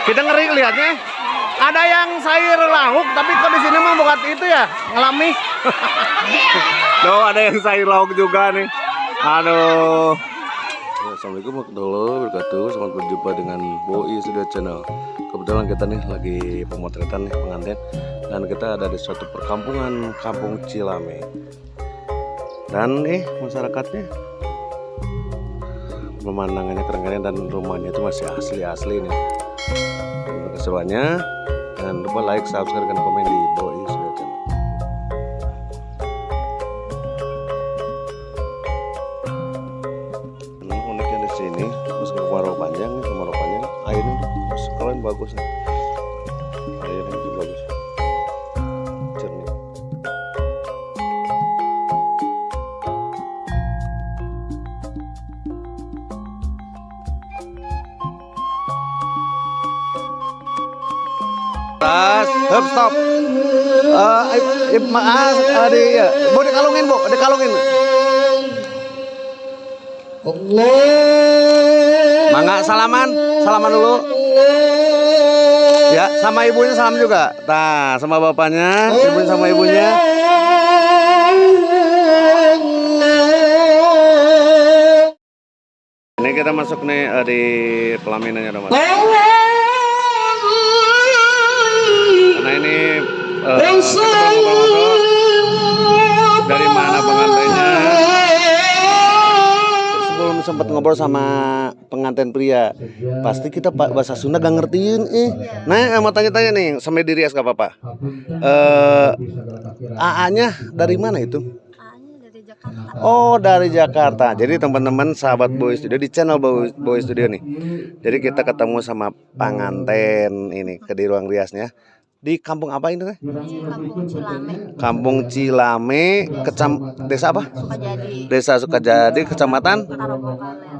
Kita ngeri lihatnya. Ada yang sayur lauk, tapi kok di sini mah bukan itu ya, ngelami. Tuh ada yang sayur lauk juga nih. Aduh. Assalamualaikum warahmatullahi wabarakatuh. Selamat berjumpa dengan Boi Studio Channel. Kebetulan kita nih lagi pemotretan nih pengantin, dan kita ada di suatu perkampungan, Kampung Cilame. Dan nih masyarakatnya, pemandangannya keren-keren dan rumahnya itu masih asli-asli nih. Keseruannya, jangan lupa like, subscribe, dan komen di Boi Studio Channel. Uniknya di sini, meskipun kemarau panjang, airnya kalian bagus nih. Airnya juga bagus, jernih. Stop. Maaf, Bu dikalungin, Bu, dikalungin. Mangga salaman dulu. Ya, sama ibunya salam juga. Nah, sama bapaknya, ibunya sama ibunya. Ini kita masuk nih di pelaminannya, teman. Nah ini kita ngobrol-ngobrol dari mana pengantinnya. Sebelum sempat ngobrol sama pengantin pria, pasti kita bahasa Sunda gak ngertiin. Nah mau tanya-tanya nih sama diri gak apa-apa. AA-nya dari mana itu? Dari Jakarta. Oh dari Jakarta. Jadi teman-teman sahabat Boi Studio di channel Boi Studio nih. Jadi kita ketemu sama pengantin ini ke di ruang riasnya. Di kampung apa ini teh? Kampung Cilame. Kampung Cilame, desa apa? Sukajadi. Desa Sukajadi, kecamatan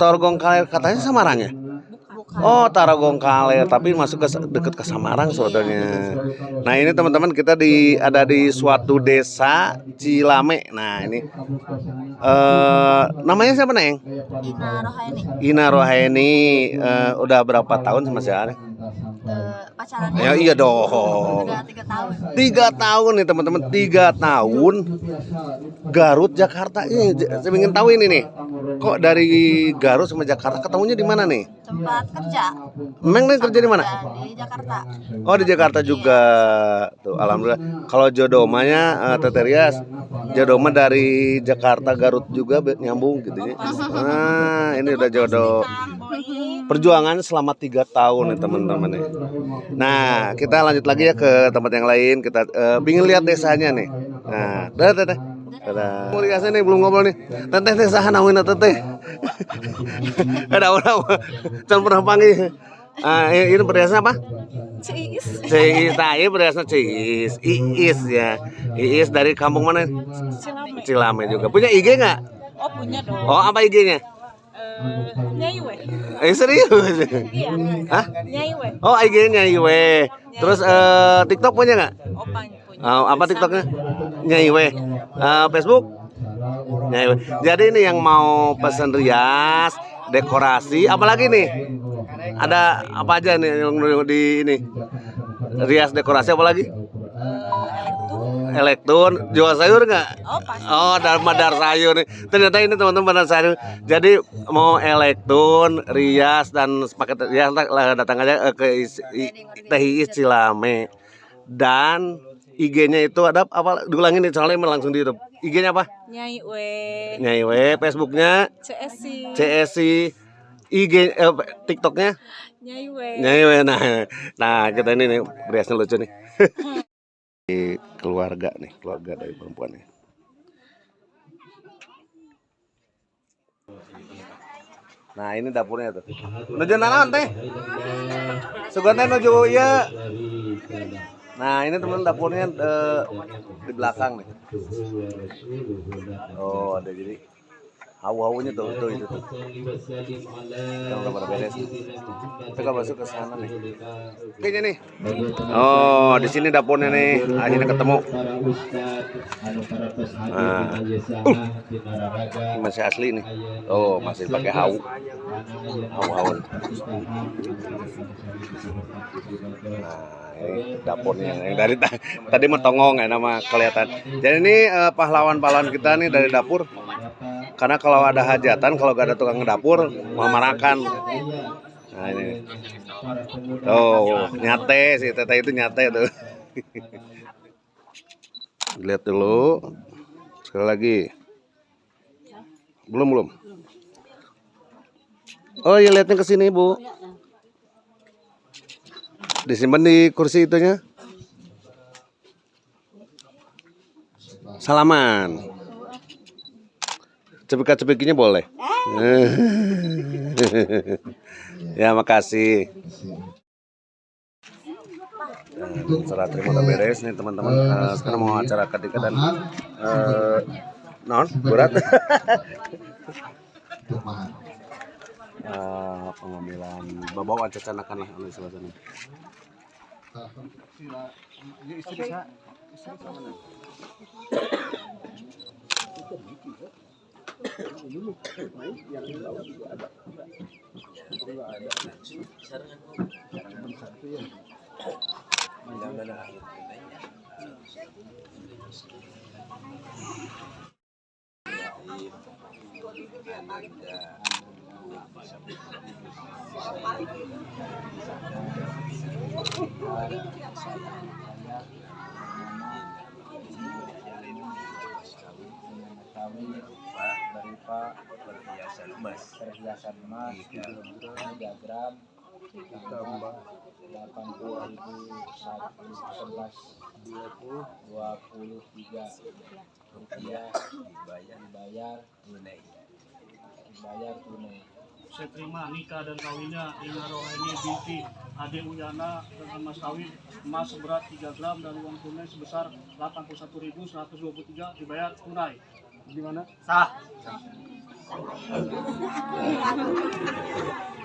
Tarogong Kaler. Katanya Samarang ya? Bukan. Oh, Tarogong Kaler, tapi masuk ke dekat ke Samarang saudaranya. Nah, ini teman-teman kita ada di suatu desa Cilame. Nah, ini namanya siapa, Neng? Ina Rohaini. Ina Rohaini. Udah berapa tahun sama si Are? Pacarannya. Ya iya dong. Udah 3 tahun. 3 tahun nih teman-teman, 3 tahun. Garut Jakarta ini, saya ingin tahu ini nih. Kok dari Garut sama Jakarta ketemunya di mana nih? Tempat kerja. Memang nih kerja di mana? Di Jakarta. Oh di Jakarta juga. Tuh alhamdulillah. Kalau jodoh mahnya Tete Rias, jodoh mah dari Jakarta Garut juga nyambung gitu ya. Nah ini udah jodoh. Perjuangan selama 3 tahun nih teman-teman nih. Nah kita lanjut lagi ya ke tempat yang lain. Kita ingin lihat desanya nih. Nah, teteh. Mau dikasih nih belum ngobrol nih. Teteh saha namina teteh. Ada orang. Jangan pernah panggil. Ini berdasarnya apa? Ciis. Ciis. Nah, ini berdasarnya Ciis. Iis ya. Iis dari kampung mana? Cilame. Cilame juga. Punya IG nggak? Oh punya dong. Oh apa IG-nya? Nyai we. Serius? Iya. Hah? Nyai we. Oh IG-nya Iwe. Terus TikTok punya nggak? Opa punya. Apa TikToknya? Nyaiwe. Facebook? Nyaiwe. Jadi ini yang mau pesen rias, dekorasi, apalagi nih? Ada apa aja nih yang di ini? Rias dekorasi apalagi? Elektron, jual sayur nggak? Oh pasti. Oh, madar sayur nih. Ternyata ini teman-teman madar sayur. Jadi mau elektron, rias dan paket rias datang aja ke Teh Iis Cilame. Dan IG-nya itu ada apa? Diulangin nih soalnya langsung di YouTube. IG-nya apa? Nyai we. Nyai we. Facebooknya CSI. CSI. TikToknya Nyai we. Nyai we. Nah kita ini nih riasnya lucu nih. Keluarga dari perempuan nih. Nah ini dapurnya tuh. Nuju naon teh? Sugante nuju ieu. Nah ini teman dapurnya di belakang nih. Oh ada jadi Hawu-hawunya tuh itu tuh. Kalau udah pada beres. Kita masuk ke sana nih. Kayaknya nih. Oh, di sini dapurnya nih. Akhirnya ketemu. Nah. Masih asli nih. Oh, masih pakai hawu. Hawu-hawu. Nah, ini dapurnya yang dari tadi metongong ya nama kelihatan. Jadi ini pahlawan-pahlawan kita nih dari dapur. Karena kalau ada hajatan, kalau gak ada tukang dapur, mau marakan. Nah ini, oh nyate sih, teteh itu nyate tuh. Lihat dulu, sekali lagi. Belum. Oh iya, lihatnya ke sini Bu. Disimpan di kursi itunya. Salaman. Cepika-cepikinya boleh. Ya makasih. Serah terima udah beres nih teman-teman. Sekarang mau acara ketika dan non berat. Pengambilan bawa cacanakan lah oleh sebelah sana. Berupa perhiasan emas 3 gram tambah 80.111.23 rupiah dibayar tunai. Saya terima nikah dan kawinnya Ina Rohani binti Ade Uyana dengan mas kawin emas seberat 3 gram dan uang tunai sebesar 81.123 dibayar tunai. Gimana? Sah.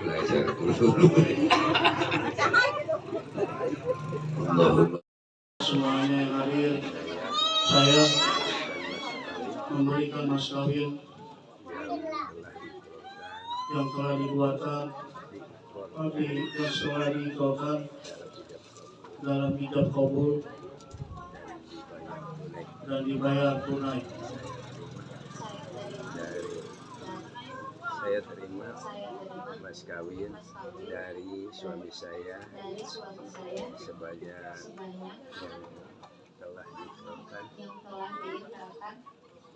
Belajar dulu. Semuanya yang hadir, saya memberikan mas kawin yang telah dibuatkan yang telah diikrarkan dalam ijab kabul dan dibayar tunai. Saya terima mas kawin dari suami saya sebanyak yang telah diikrarkan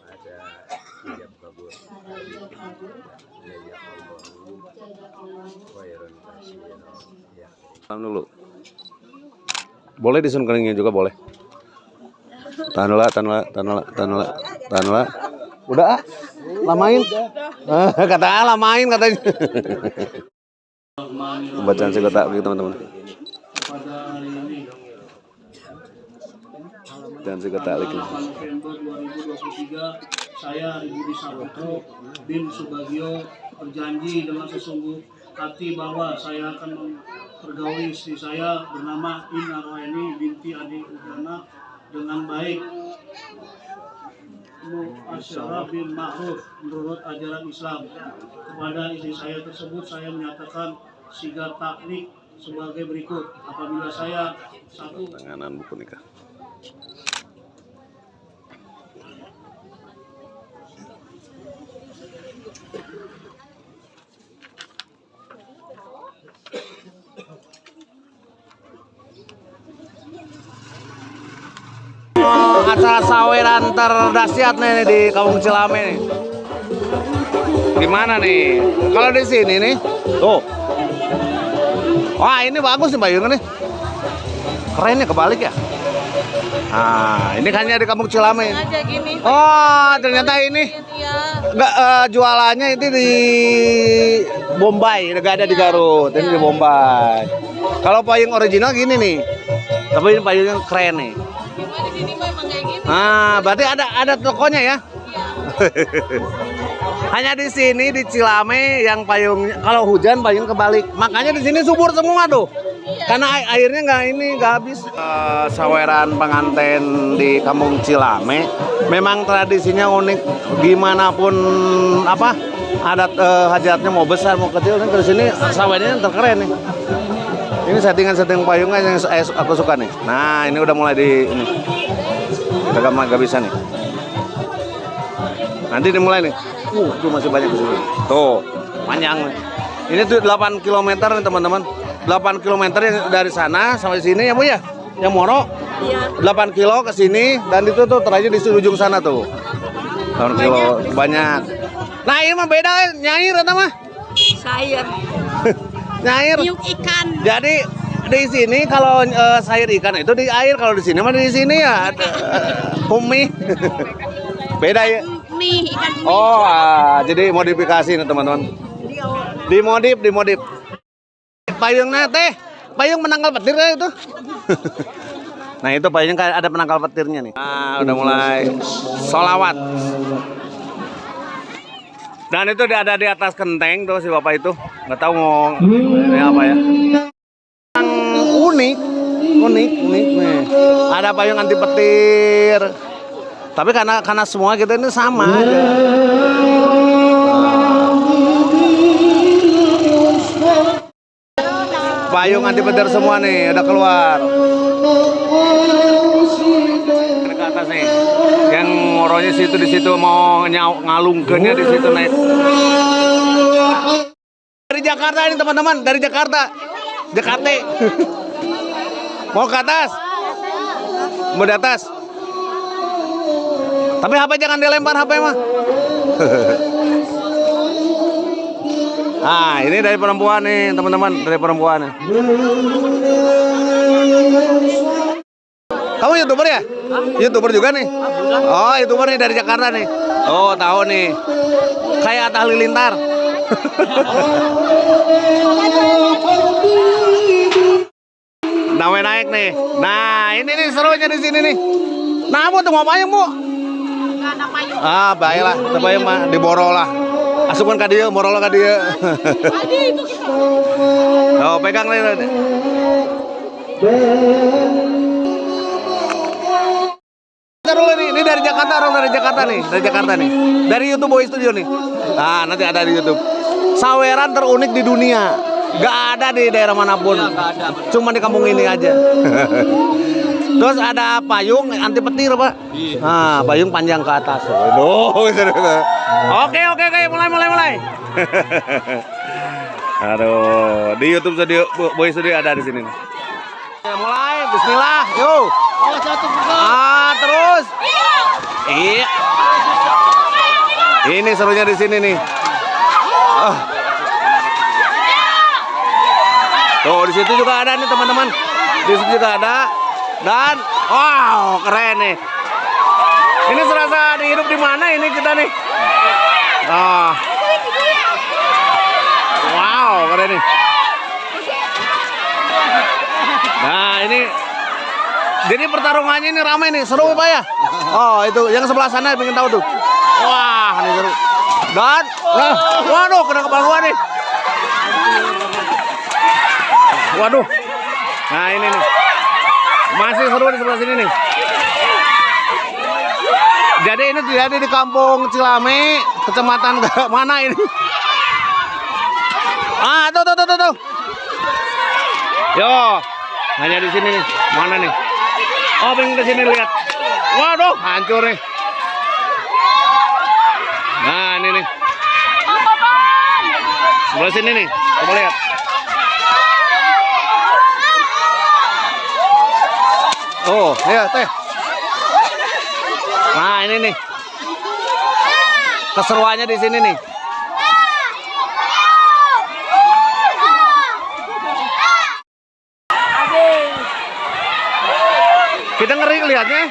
pada ijab kabul. Ya Allah, khairan kasir. Ya. Tahan dulu. Boleh disun keningnya juga boleh. Tahan dulu. Udah ah, lamain. Kata lamain katanya. Bacaan sih kata gitu teman-teman. Pada hari ini Dan sih kata lagi. 8 November 2023 saya Budi Saputro bin Subagio berjanji dengan sesungguh hati bahwa saya akan mempergauli istri saya bernama Ina Rohani binti Ade Uyana dengan baik, muasyarah bin ma'ruf menurut ajaran Islam. Kepada istri saya tersebut saya menyatakan sigat taklik sebagai berikut. Apabila saya satu Tanganan buku nikah. Acara saweran terdahsyat nih di Kampung Cilame nih. Gimana nih? Kalau di sini nih, tuh. Wah ini bagus nih payungnya nih. Kerennya kebalik ya. Nah ini hanya di Kampung Cilame. Aja gini. Oh ternyata ini Iya. nggak jualannya itu di Bombay, nggak ada di Garut. Ini di Bombay. Kalau payung original gini nih, tapi ini payungnya keren nih. Cuma di sini memang kayak gitu. Ah, berarti ada tokonya ya? Iya. Hanya di sini di Cilame yang payung kalau hujan payung kebalik. Makanya di sini subur semua tuh. Karena airnya nggak habis. Saweran pengantin di Kampung Cilame memang tradisinya unik. Gimana pun apa adat hajatnya mau besar mau kecil nih ke sini sawernya terkeren nih. Ini setting payungnya yang aku suka nih. Nah ini udah mulai di ini. Kita gak bisa nih. Nanti dimulai nih. Tuh masih banyak di sini. Tuh panjang nih. Ini tuh 8 km nih teman-teman. 8 km dari sana sampai sini ya Bu ya. Yang Moro. Iya. 8 kilo ke sini dan itu tuh terakhir di ujung sana tuh. 8 kilo banyak. Nah ini mah beda nyair atau mah? Sayur. Nyair. Tiup ikan. Jadi di sini kalau sayur ikan itu di air, kalau di sini mah di sini ya mie. Beda ya. Mie, ikan mie. Oh, jadi modifikasi nih teman-teman. Dimodif. Payungnya teh, payung penangkal petir ya itu. Nah itu payungnya kayak ada penangkal petirnya nih. Nah udah mulai sholawat. Dan itu ada di atas genteng tuh si bapak itu, nggak tahu mau ini apa ya. Yang unik nih. Ada payung anti petir. Tapi karena semua kita ini sama aja. Payung anti petir semua nih udah keluar. Ke atas nih. Yang ngoronya situ di situ mau ngalungkennya di situ naik. Dari Jakarta ini teman-teman, dari Jakarta. Mau ke atas? Mau di atas? Tapi HP jangan dilempar HP mah. Ah, ini dari perempuan nih, teman-teman, dari perempuan nih. Kamu YouTuber ya? YouTuber juga nih? Oh, YouTuber nih dari Jakarta nih. Oh, tahu nih. Kayak Atta Halilintar. Naik nih. Nah, ini nih serunya di sini nih. Nah, Bu tuh mau payung, Bu? Enggak ada payung. Ah, baiklah, payung mah diborol lah. Asupan ka dieu, morol ka dieu. Tadi itu kita. Oh, pegang nih. Taruh ini dari Jakarta, orang dari Jakarta nih. Dari YouTube Boy Studio nih. Nah, nanti ada di YouTube. Saweran terunik di dunia. Gak ada di daerah manapun. Cuma di kampung ini aja. Terus ada payung anti petir, Pak. Nah, payung panjang ke atas. Oke, mulai. Aduh, di YouTube Studio Boy Studio ada di sini nih. Ya, mulai, bismillah, yuk. Terus. Iya. Ini serunya di sini nih. Tuh, di situ juga ada nih teman-teman. Di situ juga ada. Dan wow, keren nih. Ini serasa dihidup di mana ini kita nih? Wow, keren nih. Nah, ini jadi pertarungannya ini ramai nih, seru Pak ya? Oh, itu yang sebelah sana pengen tahu tuh. Wah, ini seru. Dan waduh, kena kepala gua nih. Waduh. Nah, ini nih. Masih seru di sebelah sini nih. Jadi ini terjadi di Kampung Cilame, kecamatan mana ini? Tuh. Yo, hanya di sini nih. Mana nih? Oh, pengen ke sini lihat. Waduh, hancur nih. Nah, ini nih. Sebelah sini nih. Coba lihat. Oh, ya teh. Nah, ini nih. Keseruannya di sini nih. Kita ngeri lihatnya.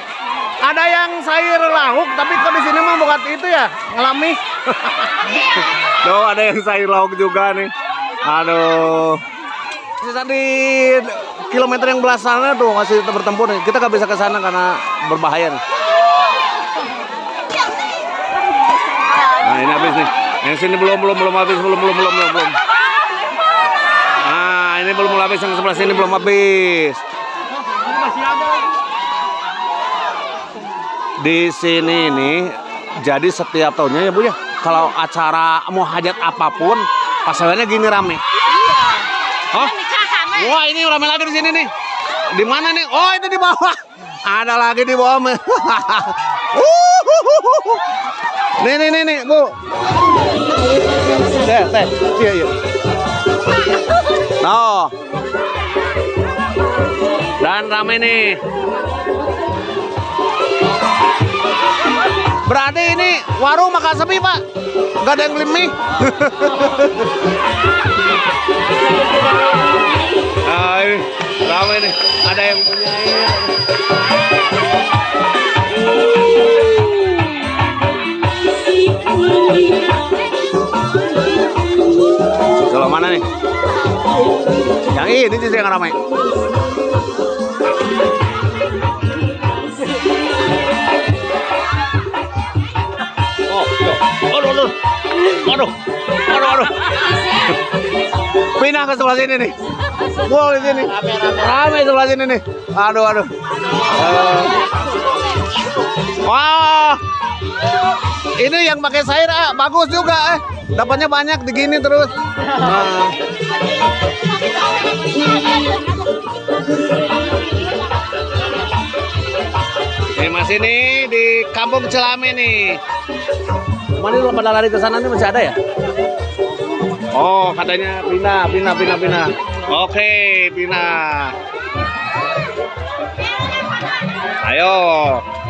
Ada yang sayur lauk, tapi kok di sini mah bukan itu ya, ngelami. Tuh, ada yang sayur lauk juga nih. Aduh. Sisa di kilometer yang belah sana tuh masih bertempur nih. Kita nggak bisa ke sana karena berbahaya nih. Nah, ini habis nih. Yang sini belum habis, belum. Nah, ini belum habis, yang sebelah sini belum habis. Di sini nih, jadi setiap tahunnya ya Bu ya, kalau acara mau hajat apapun, pasalnya gini rame. Oh, wah ini rame lagi di sini nih. Di mana nih? Oh itu di bawah. Ada lagi di bawah. Nih Bu. Teh. Iya. Nah. Dan rame nih. Berarti ini warung makan sepi Pak. Gak ada yang beli mie. Nah, ini ramai nih. Ada yang punya ini. Kalau mana nih? Yang ini sih yang ramai. Aduh. Pindah ke sebelah sini nih. Wow, di sini. Ramai sebelah sini nih. Aduh. Wah. Ini yang pakai sayur bagus juga Dapatnya banyak digini terus. Nah. Ini masih nih di Kampung Celame nih. Mana lu pada lari ke sana nih masih ada ya? Oh, katanya pindah. Oke, pindah. Ayo,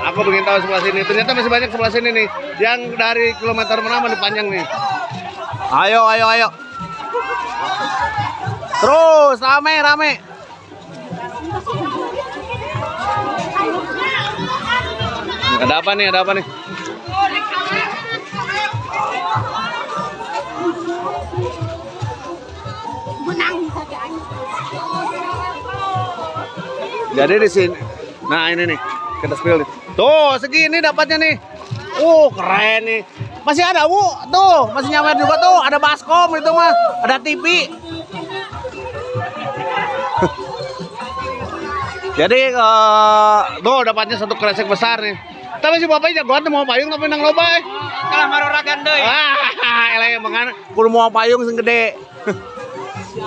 aku ingin tahu sebelah sini. Ternyata masih banyak sebelah sini nih. Yang dari kilometer berapa nih panjang nih. Ayo. Terus rame. Ada apa nih? Jadi di sini. Nah, ini nih. Kita spill nih. Tuh, segini dapatnya nih. Keren nih. Masih ada, Bu. Tuh, masih nyawer juga tuh. Ada baskom itu mah. Ada TV. Jadi tuh dapatnya satu kresek besar nih. Tapi si bapaknya jagoan mau payung tapi nang loba Kalah maroragan deui. Eleh mangan kudu mau payung sing gede.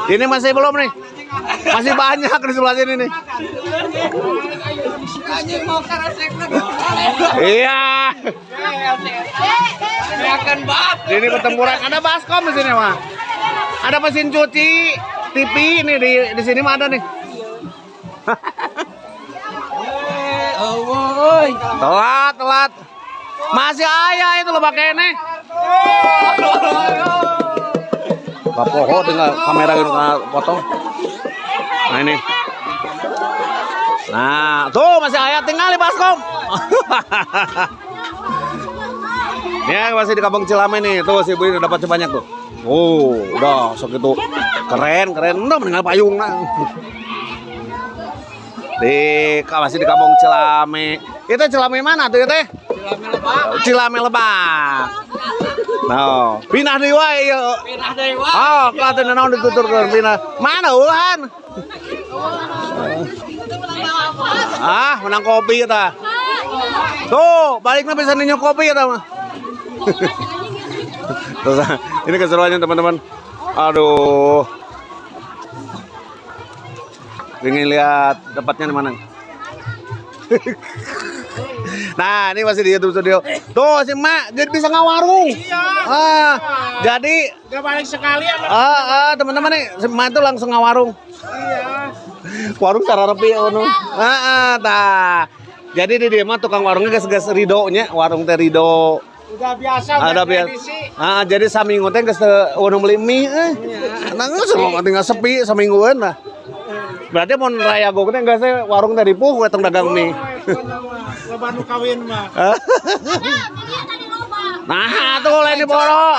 Ini masih belum nih. Masih banyak di sebelah sini nih. Mau karesek lagi. Iya. Akan bab. Ini pertempuran ada baskom di sini mah. Ada mesin cuci, TV ini di sini mah ada nih. Telat. Masih ayah itu lo pakai nih. Kapoho tinggal kamera gitu potong. Nah ini. Nah, tuh masih ayah tinggal di baskom. Ya masih di Kampung Celame nih. Tuh si Bu ini dapat sebanyak tuh. Udah sok itu. Keren. Udah meninggal payung nah. Masih di Kampung Celame. Itu Celame mana tuh ya teh? Celame Lebak. Nah, pindah deui wae ieu. Pindah deui wae. Oh, katen naon dituturkeun pindah. Mana ulan? Menang kopi eta. Tuh, baliknya bisa ninyo kopi eta mah. Terus ini keseruannya teman-teman. Aduh. Ingin lihat dapatnya di mana? Nah, ini masih di YouTube Studio. Tuh, si Mak jadi bisa ngawarung. Iya. Jadi Gak balik sekali ya. teman-teman nih, si Mak itu langsung ngawarung. Iya. Warung cara repi ono. Tah. Jadi di dia mah tukang warungnya geus ridonya, warung teh rido. Udah biasa, Ada biasa. Jadi saminggu teh geus ono meuli mie Nah, semua tinggal sepi samingguan lah. Berarti mau raya gue kan enggak warung tadi puh datang dagang mie. Loba nu kawin mah. Nah, tuh lain di boro.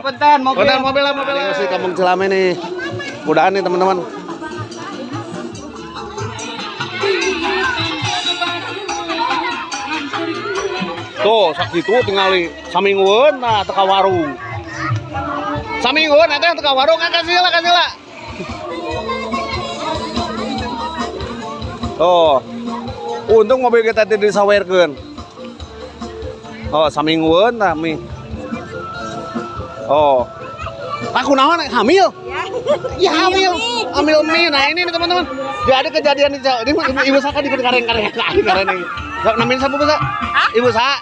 Punten mobil. Mobil. Ini sih Kampung Celame nih. Mudahan nih teman-teman. Tuh, sakitu tingali samingweun nah teka warung. Samingweun eta teka warung kasih lah. Oh. Untung mobil kita tadi disawerkeun. Oh, samingweun tah mi. Oh. Aku naon hamil? Ya hamil. Hamil mie. Nah, ini nih teman-teman. Jadi kejadian di ibu Saka di kareng-kareng ini. Namanya siapa Bu? Ibu Sa.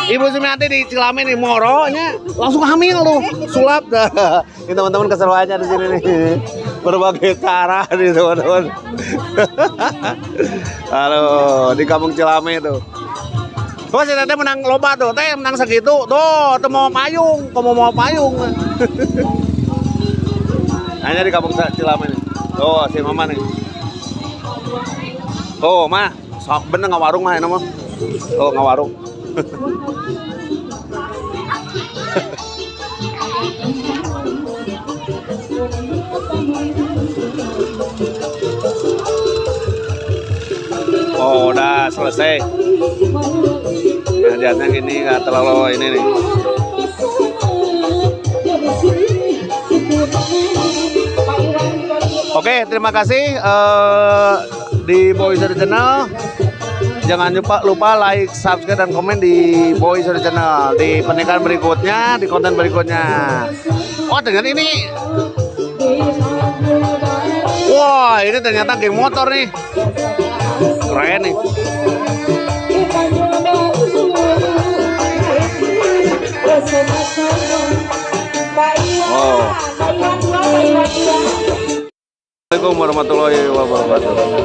Ibu Sumiati di Cilamen nih moronya langsung hamil tuh. Sulap dah. Ini teman-teman keseruannya di sini nih. Berbagai cara nih teman-teman. Halo, di Kampung Cilamen tuh. Tuh si Teteh menang lomba tuh, Teh menang segitu. Tuh, mau payung, mau payung. Hanya di Kampung Cilamen nih. Tuh, si Mama nih. Tuh, Mah, sok bener ngawarung mah ini mah. Tuh, ngawarung. Oh, udah selesai. Ngajarnya gini nggak terlalu ini nih. Oke, terima kasih di Boys Channel. Jangan lupa like, subscribe, dan komen di Boys Channel. Di pernikahan berikutnya, di konten berikutnya. Oh, ternyata ini. Wah, ini ternyata geng motor nih. Keren nih. Oh. Assalamualaikum warahmatullahi wabarakatuh.